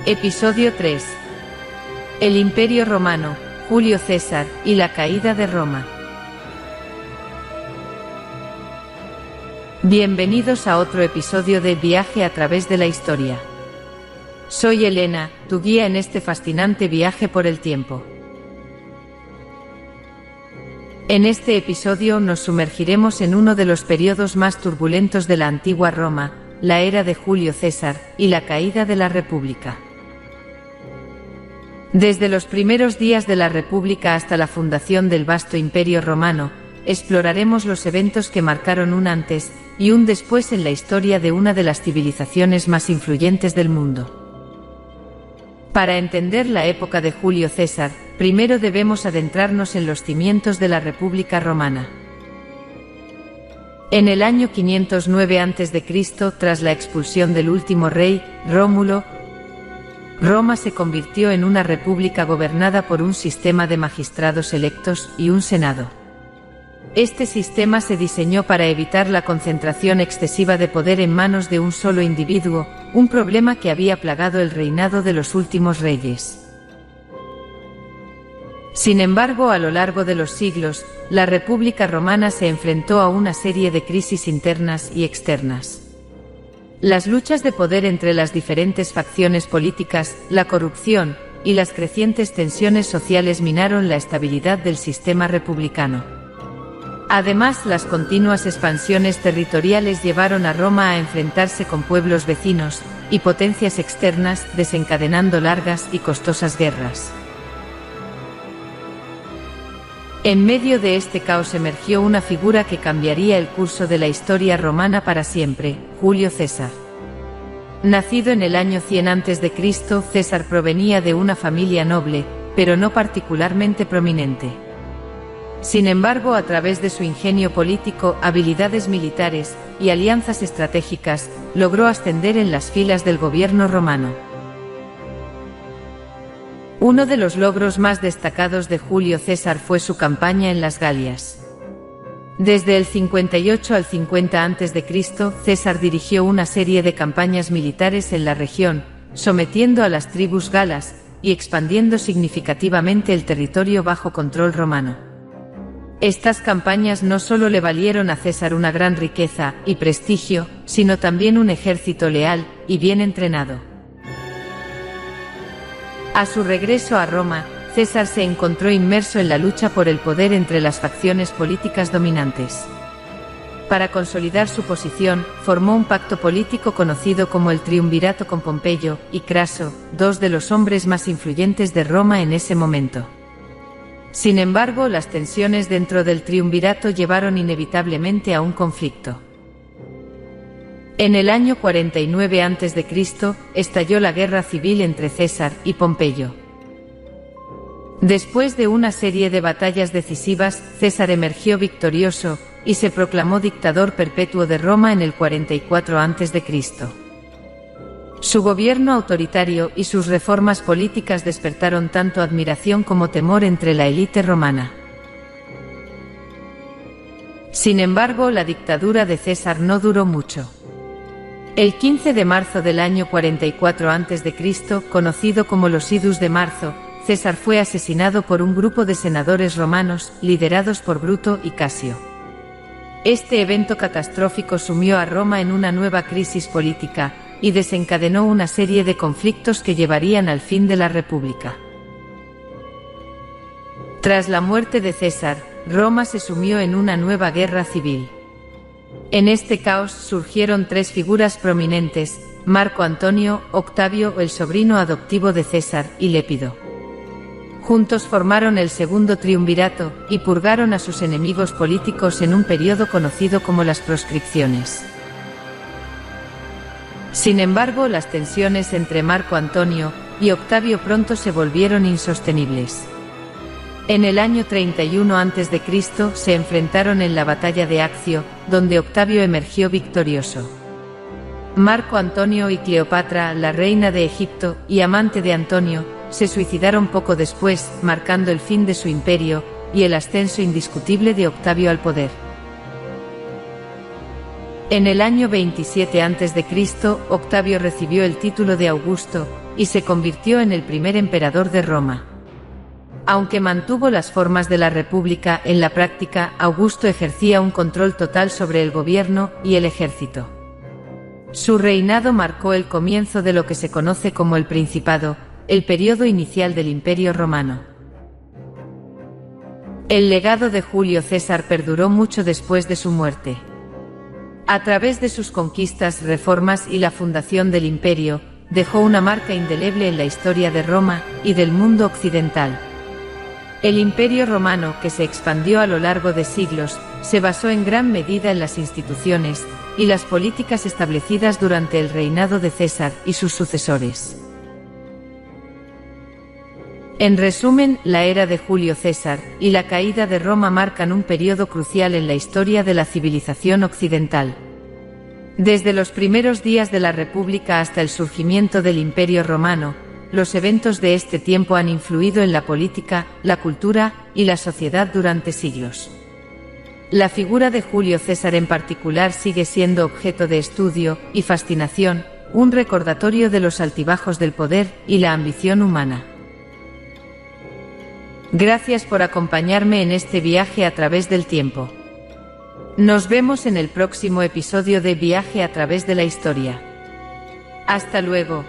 Episodio 3. El Imperio Romano, Julio César, y la caída de Roma. Bienvenidos a otro episodio de Viaje a través de la historia. Soy Elena, tu guía en este fascinante viaje por el tiempo. En este episodio nos sumergiremos en uno de los periodos más turbulentos de la antigua Roma, la era de Julio César, y la caída de la República. Desde los primeros días de la República hasta la fundación del vasto Imperio Romano, exploraremos los eventos que marcaron un antes y un después en la historia de una de las civilizaciones más influyentes del mundo. Para entender la época de Julio César, primero debemos adentrarnos en los cimientos de la República Romana. En el año 509 a.C., tras la expulsión del último rey, Rómulo, Roma se convirtió en una república gobernada por un sistema de magistrados electos y un senado. Este sistema se diseñó para evitar la concentración excesiva de poder en manos de un solo individuo, un problema que había plagado el reinado de los últimos reyes. Sin embargo, a lo largo de los siglos, la República Romana se enfrentó a una serie de crisis internas y externas. Las luchas de poder entre las diferentes facciones políticas, la corrupción y las crecientes tensiones sociales minaron la estabilidad del sistema republicano. Además, las continuas expansiones territoriales llevaron a Roma a enfrentarse con pueblos vecinos y potencias externas, desencadenando largas y costosas guerras. En medio de este caos emergió una figura que cambiaría el curso de la historia romana para siempre: Julio César. Nacido en el año 100 a.C., César provenía de una familia noble, pero no particularmente prominente. Sin embargo, a través de su ingenio político, habilidades militares y alianzas estratégicas, logró ascender en las filas del gobierno romano. Uno de los logros más destacados de Julio César fue su campaña en las Galias. Desde el 58 al 50 a.C., César dirigió una serie de campañas militares en la región, sometiendo a las tribus galas y expandiendo significativamente el territorio bajo control romano. Estas campañas no solo le valieron a César una gran riqueza y prestigio, sino también un ejército leal y bien entrenado. A su regreso a Roma, César se encontró inmerso en la lucha por el poder entre las facciones políticas dominantes. Para consolidar su posición, formó un pacto político conocido como el Triunvirato con Pompeyo y Craso, dos de los hombres más influyentes de Roma en ese momento. Sin embargo, las tensiones dentro del Triunvirato llevaron inevitablemente a un conflicto. En el año 49 a.C. estalló la guerra civil entre César y Pompeyo. Después de una serie de batallas decisivas, César emergió victorioso y se proclamó dictador perpetuo de Roma en el 44 a.C. Su gobierno autoritario y sus reformas políticas despertaron tanto admiración como temor entre la élite romana. Sin embargo, la dictadura de César no duró mucho. El 15 de marzo del año 44 a.C., conocido como los Idus de Marzo, César fue asesinado por un grupo de senadores romanos, liderados por Bruto y Casio. Este evento catastrófico sumió a Roma en una nueva crisis política y desencadenó una serie de conflictos que llevarían al fin de la República. Tras la muerte de César, Roma se sumió en una nueva guerra civil. En este caos surgieron tres figuras prominentes: Marco Antonio, Octavio, el sobrino adoptivo de César, y Lépido. Juntos formaron el segundo triunvirato y purgaron a sus enemigos políticos en un periodo conocido como las proscripciones. Sin embargo, las tensiones entre Marco Antonio y Octavio pronto se volvieron insostenibles. En el año 31 a.C. se enfrentaron en la batalla de Accio, donde Octavio emergió victorioso. Marco Antonio y Cleopatra, la reina de Egipto y amante de Antonio, se suicidaron poco después, marcando el fin de su imperio y el ascenso indiscutible de Octavio al poder. En el año 27 a.C., Octavio recibió el título de Augusto, y se convirtió en el primer emperador de Roma. Aunque mantuvo las formas de la República, en la práctica, Augusto ejercía un control total sobre el gobierno y el ejército. Su reinado marcó el comienzo de lo que se conoce como el Principado, el periodo inicial del Imperio Romano. El legado de Julio César perduró mucho después de su muerte. A través de sus conquistas, reformas y la fundación del imperio, dejó una marca indeleble en la historia de Roma y del mundo occidental. El Imperio Romano, que se expandió a lo largo de siglos, se basó en gran medida en las instituciones y las políticas establecidas durante el reinado de César y sus sucesores. En resumen, la era de Julio César y la caída de Roma marcan un periodo crucial en la historia de la civilización occidental. Desde los primeros días de la República hasta el surgimiento del Imperio Romano, los eventos de este tiempo han influido en la política, la cultura y la sociedad durante siglos. La figura de Julio César en particular sigue siendo objeto de estudio y fascinación, un recordatorio de los altibajos del poder y la ambición humana. Gracias por acompañarme en este viaje a través del tiempo. Nos vemos en el próximo episodio de Viaje a través de la historia. Hasta luego.